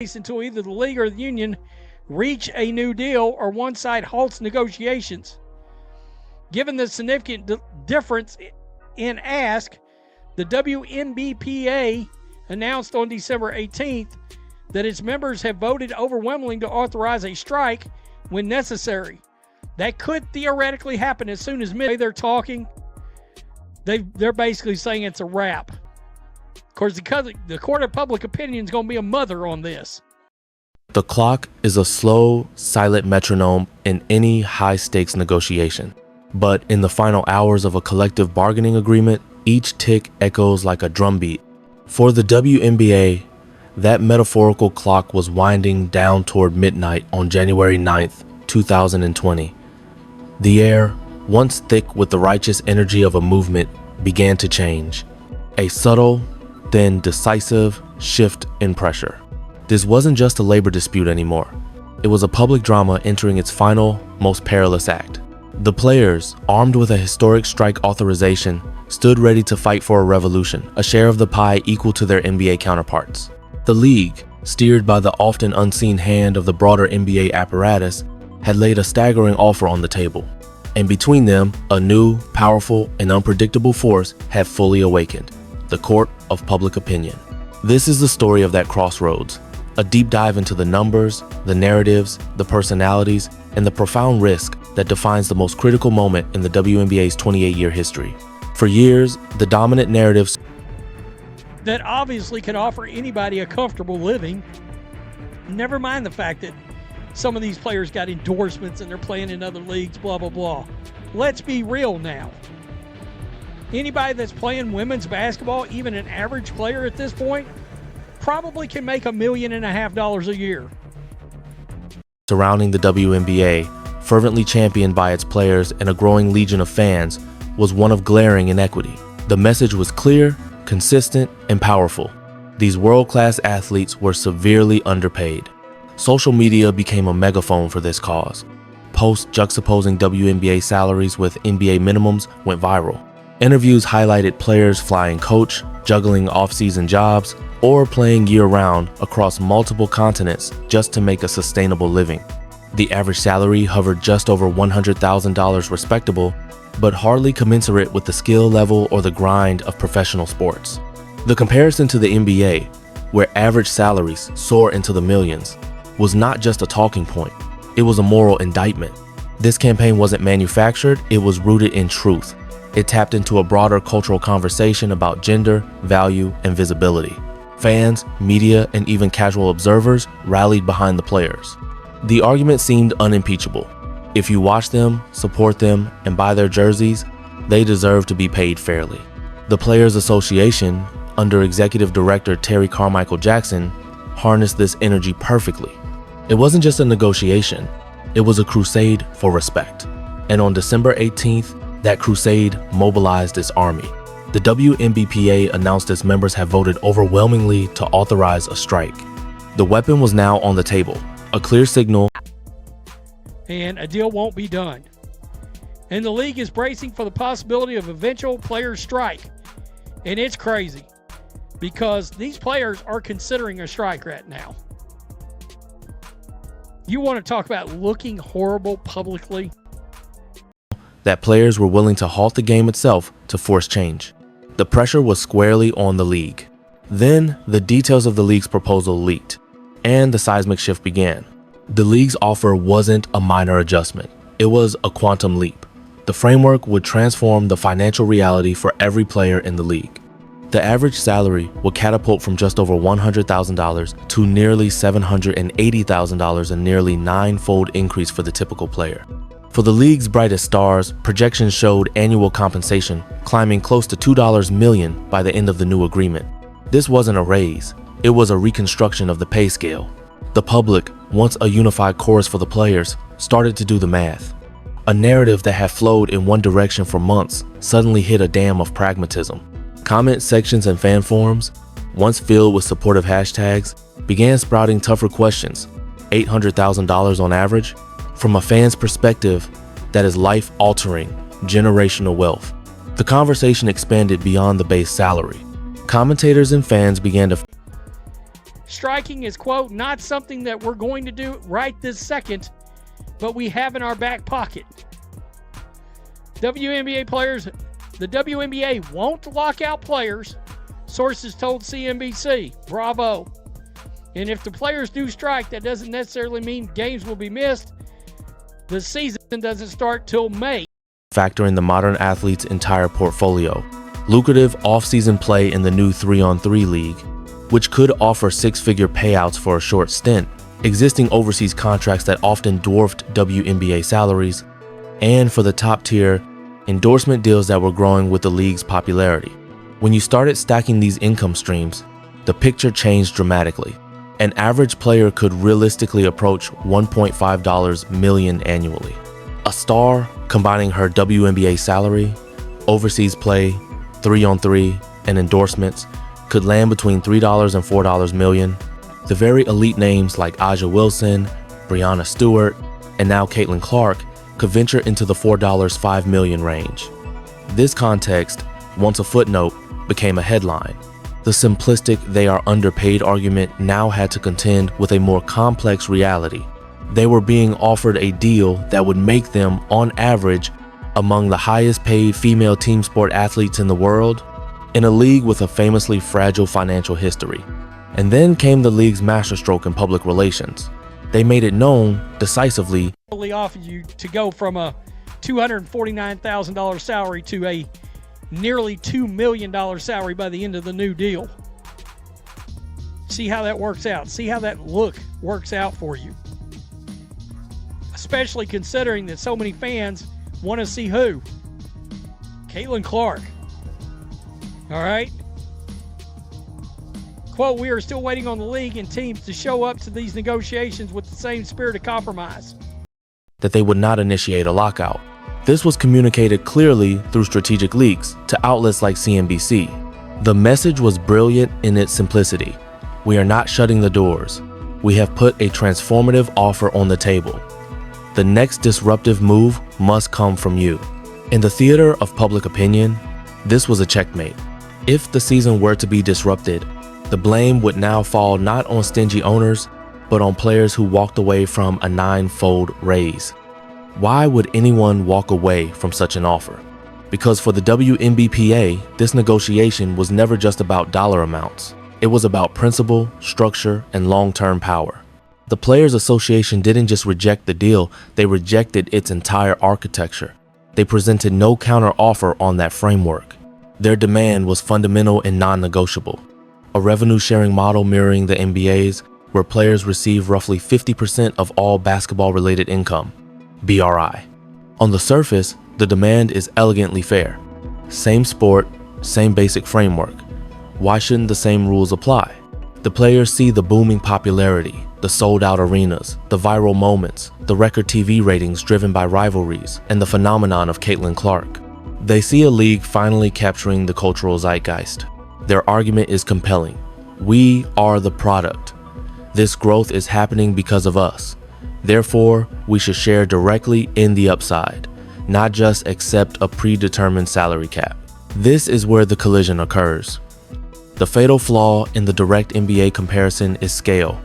until either the league or the union reach a new deal or one side halts negotiations. Given the significant difference in ask, the WNBPA announced on December 18th that its members have voted overwhelmingly to authorize a strike when necessary. That could theoretically happen as soon as midday. They're talking. They're basically saying it's a wrap. Of course, the court of public opinion is going to be a mother on this. The clock is a slow, silent metronome in any high-stakes negotiation. But in the final hours of a collective bargaining agreement, each tick echoes like a drumbeat. For the WNBA, that metaphorical clock was winding down toward midnight on January 9th, 2020. The air, once thick with the righteous energy of a movement, began to change. A subtle, then decisive shift in pressure. This wasn't just a labor dispute anymore. It was a public drama entering its final, most perilous act. The players, armed with a historic strike authorization, stood ready to fight for a revolution, a share of the pie equal to their NBA counterparts. The league, steered by the often unseen hand of the broader NBA apparatus, had laid a staggering offer on the table. And between them, a new, powerful, and unpredictable force had fully awakened: the court of public opinion. This is the story of that crossroads, a deep dive into the numbers, the narratives, the personalities, and the profound risk that defines the most critical moment in the WNBA's 28-year history. For years, the dominant narratives that obviously can offer anybody a comfortable living, never mind the fact that some of these players got endorsements and they're playing in other leagues, blah, blah, blah. Let's be real now. Anybody that's playing women's basketball, even an average player at this point, probably can make $1.5 million a year. Surrounding the WNBA, fervently championed by its players and a growing legion of fans, was one of glaring inequity. The message was clear, consistent, and powerful. These world-class athletes were severely underpaid. Social media became a megaphone for this cause. Posts juxtaposing WNBA salaries with NBA minimums went viral. Interviews highlighted players flying coach, juggling off-season jobs, or playing year-round across multiple continents just to make a sustainable living. The average salary hovered just over $100,000 respectable, but hardly commensurate with the skill level or the grind of professional sports. The comparison to the NBA, where average salaries soar into the millions, was not just a talking point, it was a moral indictment. This campaign wasn't manufactured, it was rooted in truth. It tapped into a broader cultural conversation about gender, value, and visibility. Fans, media, and even casual observers rallied behind the players. The argument seemed unimpeachable. If you watch them, support them, and buy their jerseys, they deserve to be paid fairly. The Players Association, under Executive Director Terry Carmichael Jackson, harnessed this energy perfectly. It wasn't just a negotiation, it was a crusade for respect. And on December 18th, that crusade mobilized its army. The WNBPA announced its members have voted overwhelmingly to authorize a strike. The weapon was now on the table, a clear signal. And a deal won't be done. And the league is bracing for the possibility of eventual player strike. And it's crazy because these players are considering a strike right now. You want to talk about looking horrible publicly? That players were willing to halt the game itself to force change. The pressure was squarely on the league. Then, the details of the league's proposal leaked, and the seismic shift began. The league's offer wasn't a minor adjustment. It was a quantum leap. The framework would transform the financial reality for every player in the league. The average salary would catapult from just over $100,000 to nearly $780,000, a nearly nine-fold increase for the typical player. For the league's brightest stars, projections showed annual compensation climbing close to $2 million by the end of the new agreement. This wasn't a raise, it was a reconstruction of the pay scale. The public, once a unified chorus for the players, started to do the math. A narrative that had flowed in one direction for months suddenly hit a dam of pragmatism. Comment sections and fan forums, once filled with supportive hashtags, began sprouting tougher questions. $800,000 on average? From a fan's perspective, that is life-altering, generational wealth. The conversation expanded beyond the base salary. Commentators and fans began to striking is, quote, not something that we're going to do right this second, but we have in our back pocket. WNBA players, the WNBA won't lock out players, sources told CNBC. Bravo. And if the players do strike, that doesn't necessarily mean games will be missed. The season doesn't start till May. Factor in the modern athlete's entire portfolio. Lucrative off-season play in the new 3-on-3 league, which could offer six-figure payouts for a short stint, existing overseas contracts that often dwarfed WNBA salaries, and for the top tier, endorsement deals that were growing with the league's popularity. When you started stacking these income streams, the picture changed dramatically. An average player could realistically approach $1.5 million annually. A star, combining her WNBA salary, overseas play, 3-on-3, and endorsements, could land between $3 and $4 million. The very elite names like Aja Wilson, Breanna Stewart, and now Caitlin Clark could venture into the $4-5 million range. This context, once a footnote, became a headline. The simplistic "they are underpaid" argument now had to contend with a more complex reality. They were being offered a deal that would make them, on average, among the highest paid female team sport athletes in the world, in a league with a famously fragile financial history. And then came the league's masterstroke in public relations. They made it known, decisively, offered you to go from a $249,000 salary to a nearly $2 million salary by the end of the new deal. See how that works out. See how that look works out for you. Especially considering that so many fans want to see who? Caitlin Clark. All right. Quote, we are still waiting on the league and teams to show up to these negotiations with the same spirit of compromise. That they would not initiate a lockout. This was communicated clearly through strategic leaks to outlets like CNBC. The message was brilliant in its simplicity. We are not shutting the doors. We have put a transformative offer on the table. The next disruptive move must come from you. In the theater of public opinion, this was a checkmate. If the season were to be disrupted, the blame would now fall not on stingy owners, but on players who walked away from a 9-fold raise. Why would anyone walk away from such an offer? Because for the WNBPA, this negotiation was never just about dollar amounts. It was about principle, structure, and long-term power. The Players Association didn't just reject the deal, they rejected its entire architecture. They presented no counter-offer on that framework. Their demand was fundamental and non-negotiable. A revenue-sharing model mirroring the NBA's, where players receive roughly 50% of all basketball-related income. BRI. On the surface, the demand is elegantly fair. Same sport, same basic framework. Why shouldn't the same rules apply? The players see the booming popularity, the sold-out arenas, the viral moments, the record TV ratings driven by rivalries, and the phenomenon of Caitlin Clark. They see a league finally capturing the cultural zeitgeist. Their argument is compelling. We are the product. This growth is happening because of us. Therefore, we should share directly in the upside, not just accept a predetermined salary cap. This is where the collision occurs. The fatal flaw in the direct NBA comparison is scale.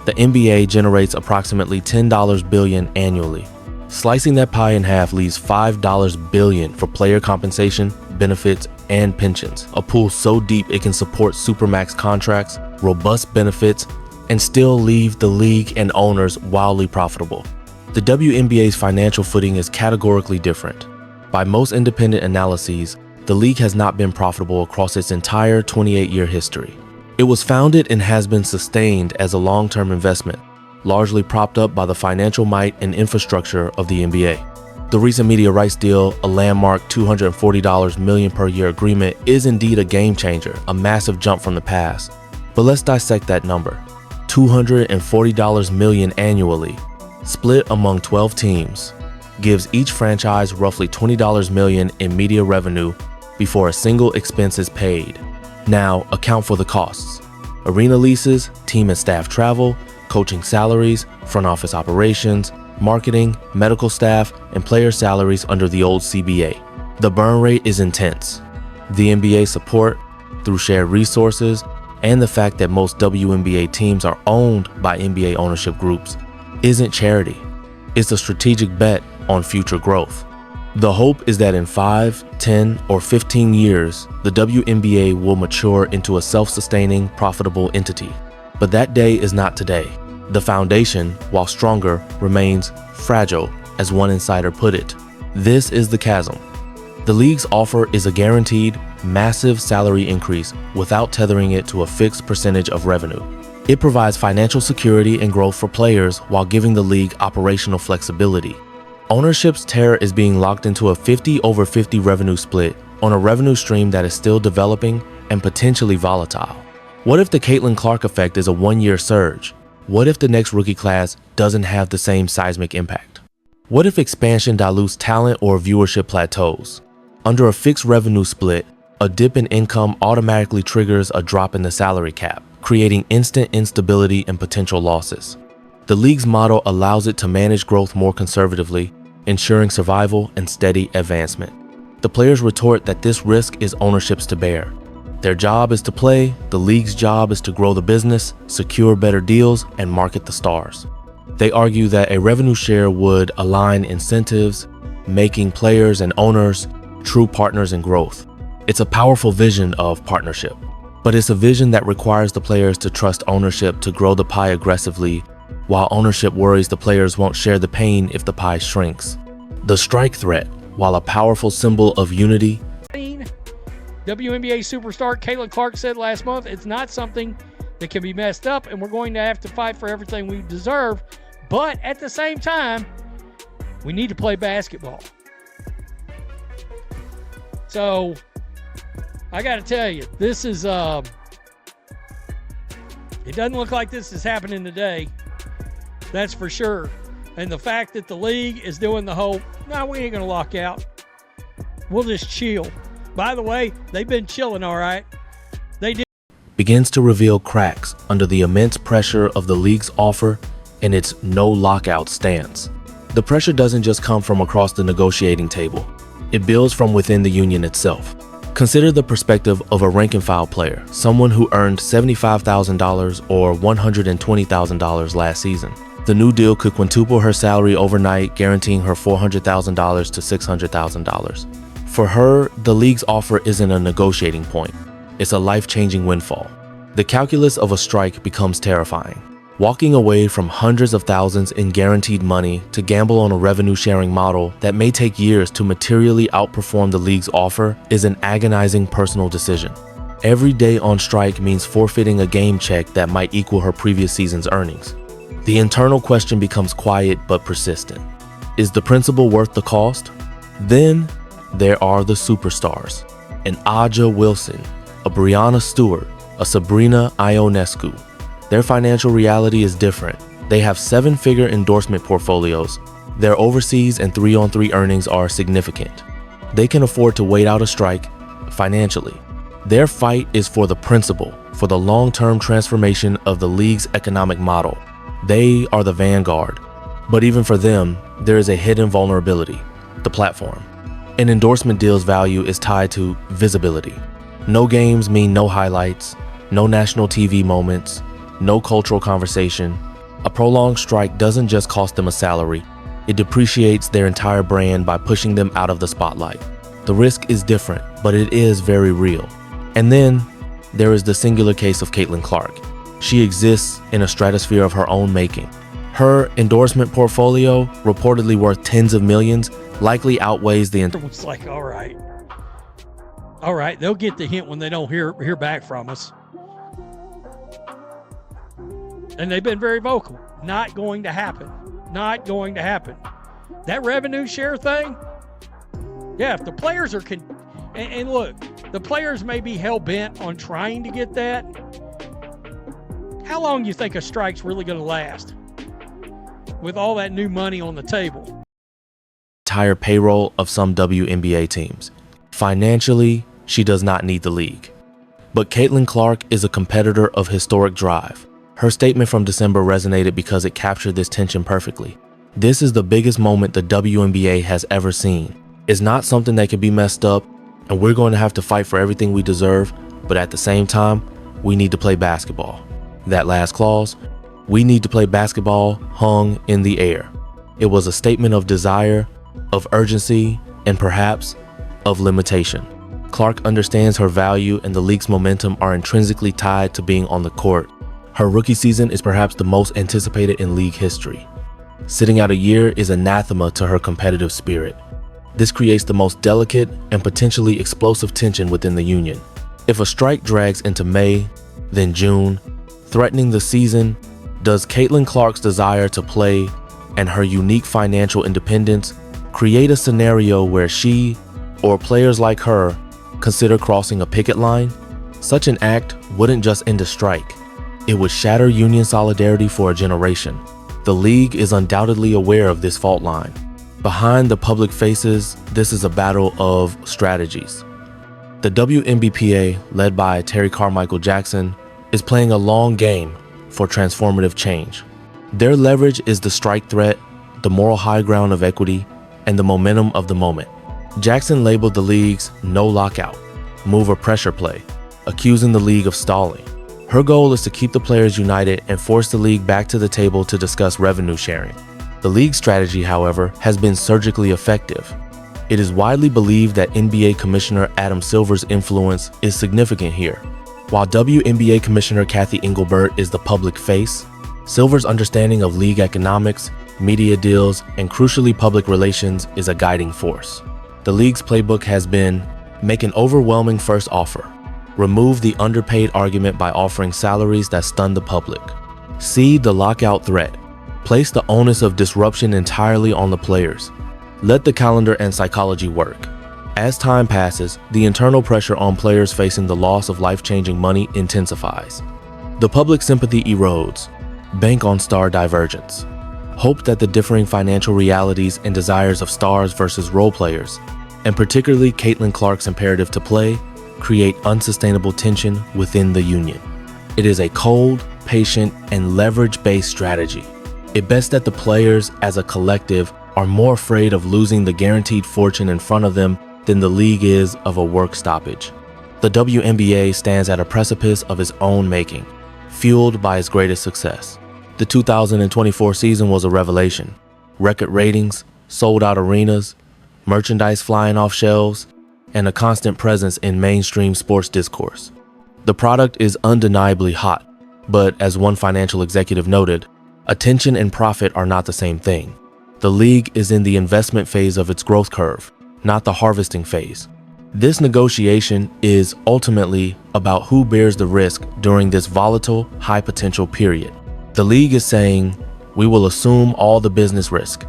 The NBA generates approximately $10 billion annually. Slicing that pie in half leaves $5 billion for player compensation, benefits, and pensions, a pool so deep it can support supermax contracts, robust benefits, and still leave the league and owners wildly profitable. The WNBA's financial footing is categorically different. By most independent analyses, the league has not been profitable across its entire 28-year history. It was founded and has been sustained as a long-term investment, largely propped up by the financial might and infrastructure of the NBA. The recent media rights deal, a landmark $240 million per year agreement, is indeed a game changer, a massive jump from the past. But let's dissect that number. $240 million annually, split among 12 teams, gives each franchise roughly $20 million in media revenue before a single expense is paid. Now, account for the costs. Arena leases, team and staff travel, coaching salaries, front office operations, marketing, medical staff, and player salaries under the old CBA. The burn rate is intense. The NBA support, through shared resources, and the fact that most WNBA teams are owned by NBA ownership groups isn't charity. It's a strategic bet on future growth. The hope is that in 5, 10, or 15 years, the WNBA will mature into a self-sustaining, profitable entity. But that day is not today. The foundation, while stronger, remains fragile, as one insider put it. This is the chasm. The league's offer is a guaranteed, massive salary increase without tethering it to a fixed percentage of revenue. It provides financial security and growth for players while giving the league operational flexibility. Ownership's terror is being locked into a 50-over-50 revenue split on a revenue stream that is still developing and potentially volatile. What if the Caitlin Clark effect is a one-year surge? What if the next rookie class doesn't have the same seismic impact? What if expansion dilutes talent or viewership plateaus? Under a fixed revenue split, a dip in income automatically triggers a drop in the salary cap, creating instant instability and potential losses. The league's model allows it to manage growth more conservatively, ensuring survival and steady advancement. The players retort that this risk is ownership's to bear. Their job is to play, the league's job is to grow the business, secure better deals, and market the stars. They argue that a revenue share would align incentives, making players and owners true partners in growth. It's a powerful vision of partnership, but it's a vision that requires the players to trust ownership to grow the pie aggressively, while ownership worries the players won't share the pain if the pie shrinks. The strike threat, while a powerful symbol of unity, WNBA superstar Caitlin Clark said last month, it's not something that can be messed up, and we're going to have to fight for everything we deserve, but at the same time, we need to play basketball. So, I got to tell you, this is, it doesn't look like this is happening today. That's for sure. And the fact that the league is doing the whole, no, we ain't going to lock out. We'll just chill. By the way, they've been chilling, all right. They did. Begins to reveal cracks under the immense pressure of the league's offer and its no lockout stance. The pressure doesn't just come from across the negotiating table. It builds from within the union itself. Consider the perspective of a rank-and-file player, someone who earned $75,000 or $120,000 last season. The new deal could quintuple her salary overnight, guaranteeing her $400,000 to $600,000. For her, the league's offer isn't a negotiating point. It's a life-changing windfall. The calculus of a strike becomes terrifying. Walking away from hundreds of thousands in guaranteed money to gamble on a revenue-sharing model that may take years to materially outperform the league's offer is an agonizing personal decision. Every day on strike means forfeiting a game check that might equal her previous season's earnings. The internal question becomes quiet but persistent. Is the principle worth the cost? Then there are the superstars. An Aja Wilson, a Brianna Stewart, a Sabrina Ionescu. Their financial reality is different. They have 7-figure endorsement portfolios. Their overseas and 3-on-3 earnings are significant. They can afford to wait out a strike financially. Their fight is for the principle, for the long-term transformation of the league's economic model. They are the vanguard. But even for them, there is a hidden vulnerability: the platform. An endorsement deal's value is tied to visibility. No games mean no highlights, no national TV moments, no cultural conversation. A prolonged strike doesn't just cost them a salary, it depreciates their entire brand by pushing them out of the spotlight. The risk is different, but it is very real. And then there is the singular case of Caitlin Clark. She exists in a stratosphere of her own making. Her endorsement portfolio, reportedly worth tens of millions, likely outweighs the It's like, all right, they'll get the hint when they don't hear back from us. And they've been very vocal. Not going to happen. Not going to happen. That revenue share thing, yeah, if the players are, and look, the players may be hell-bent on trying to get that. How long do you think a strike's really going to last with all that new money on the table? Entire payroll of some WNBA teams. Financially, she does not need the league. But Caitlin Clark is a competitor of historic drive. Her statement from December resonated because it captured this tension perfectly. This is the biggest moment the WNBA has ever seen. It's not something that can be messed up, and we're going to have to fight for everything we deserve, but at the same time, we need to play basketball. That last clause, we need to play basketball, hung in the air. It was a statement of desire, of urgency, and perhaps of limitation. Clark understands her value and the league's momentum are intrinsically tied to being on the court. Her rookie season is perhaps the most anticipated in league history. Sitting out a year is anathema to her competitive spirit. This creates the most delicate and potentially explosive tension within the union. If a strike drags into May, then June, threatening the season, does Caitlin Clark's desire to play and her unique financial independence create a scenario where she, or players like her, consider crossing a picket line? Such an act wouldn't just end a strike. It would shatter union solidarity for a generation. The league is undoubtedly aware of this fault line. Behind the public faces, this is a battle of strategies. The WNBPA, led by Terry Carmichael Jackson, is playing a long game for transformative change. Their leverage is the strike threat, the moral high ground of equity, and the momentum of the moment. Jackson labeled the league's no lockout, move or pressure play, accusing the league of stalling. Her goal is to keep the players united and force the league back to the table to discuss revenue sharing. The league's strategy, however, has been surgically effective. It is widely believed that NBA Commissioner Adam Silver's influence is significant here. While WNBA Commissioner Kathy Engelbert is the public face, Silver's understanding of league economics, media deals, and crucially public relations is a guiding force. The league's playbook has been make an overwhelming first offer, remove the underpaid argument by offering salaries that stun the public, cede the lockout threat, place the onus of disruption entirely on the players, let the calendar and psychology work. As time passes, the internal pressure on players facing the loss of life-changing money intensifies. The public sympathy erodes, bank on star divergence. Hope that the differing financial realities and desires of stars versus role players, and particularly Caitlin Clark's imperative to play, create unsustainable tension within the union. It is a cold, patient, and leverage-based strategy. It bets that the players, as a collective, are more afraid of losing the guaranteed fortune in front of them than the league is of a work stoppage. The WNBA stands at a precipice of its own making, fueled by its greatest success. The 2024 season was a revelation. Record ratings, sold-out arenas, merchandise flying off shelves, and a constant presence in mainstream sports discourse. The product is undeniably hot, but as one financial executive noted, attention and profit are not the same thing. The league is in the investment phase of its growth curve, not the harvesting phase. This negotiation is ultimately about who bears the risk during this volatile, high-potential period. The league is saying, we will assume all the business risk.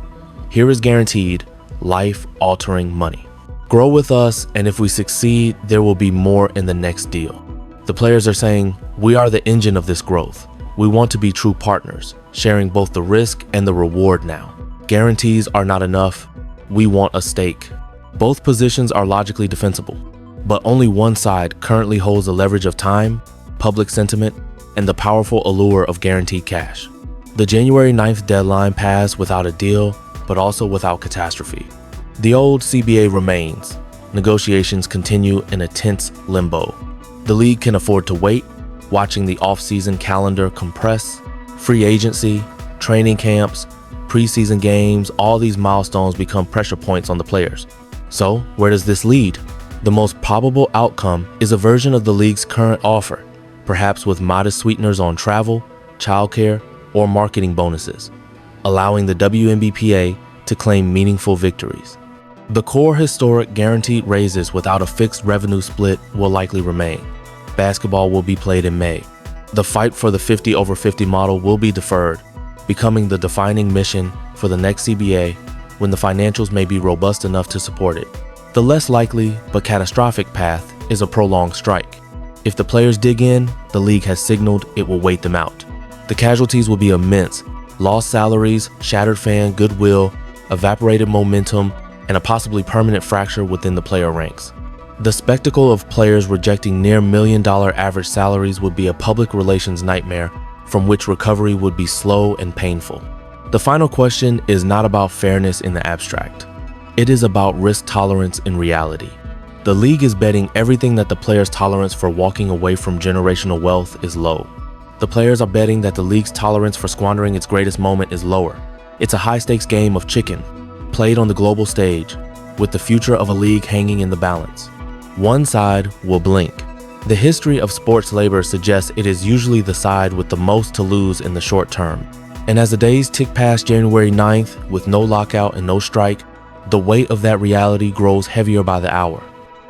Here is guaranteed, life-altering money. Grow with us, and if we succeed, there will be more in the next deal. The players are saying, we are the engine of this growth. We want to be true partners, sharing both the risk and the reward now. Guarantees are not enough. We want a stake. Both positions are logically defensible, but only one side currently holds the leverage of time, public sentiment, and the powerful allure of guaranteed cash. The January 9th deadline passed without a deal, but also without catastrophe. The old CBA remains. Negotiations continue in a tense limbo. The league can afford to wait, watching the off-season calendar compress. Free agency, training camps, preseason games, all these milestones become pressure points on the players. So, where does this lead? The most probable outcome is a version of the league's current offer, perhaps with modest sweeteners on travel, childcare, or marketing bonuses, allowing the WNBPA to claim meaningful victories. The core historic guaranteed raises without a fixed revenue split will likely remain. Basketball will be played in May. The fight for the 50 over 50 model will be deferred, becoming the defining mission for the next CBA when the financials may be robust enough to support it. The less likely but catastrophic path is a prolonged strike. If the players dig in, the league has signaled it will wait them out. The casualties will be immense: lost salaries, shattered fan goodwill, evaporated momentum, and a possibly permanent fracture within the player ranks. The spectacle of players rejecting near $1 million average salaries would be a public relations nightmare from which recovery would be slow and painful. The final question is not about fairness in the abstract. It is about risk tolerance in reality. The league is betting everything that the players' tolerance for walking away from generational wealth is low. The players are betting that the league's tolerance for squandering its greatest moment is lower. It's a high-stakes game of chicken, played on the global stage, with the future of a league hanging in the balance. One side will blink. The history of sports labor suggests it is usually the side with the most to lose in the short term. And as the days tick past January 9th with no lockout and no strike, the weight of that reality grows heavier by the hour.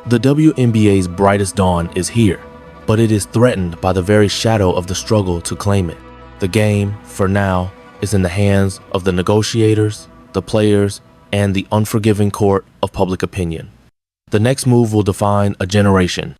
The WNBA's brightest dawn is here, but it is threatened by the very shadow of the struggle to claim it. The game, for now, is in the hands of the negotiators, the players, and the unforgiving court of public opinion. The next move will define a generation,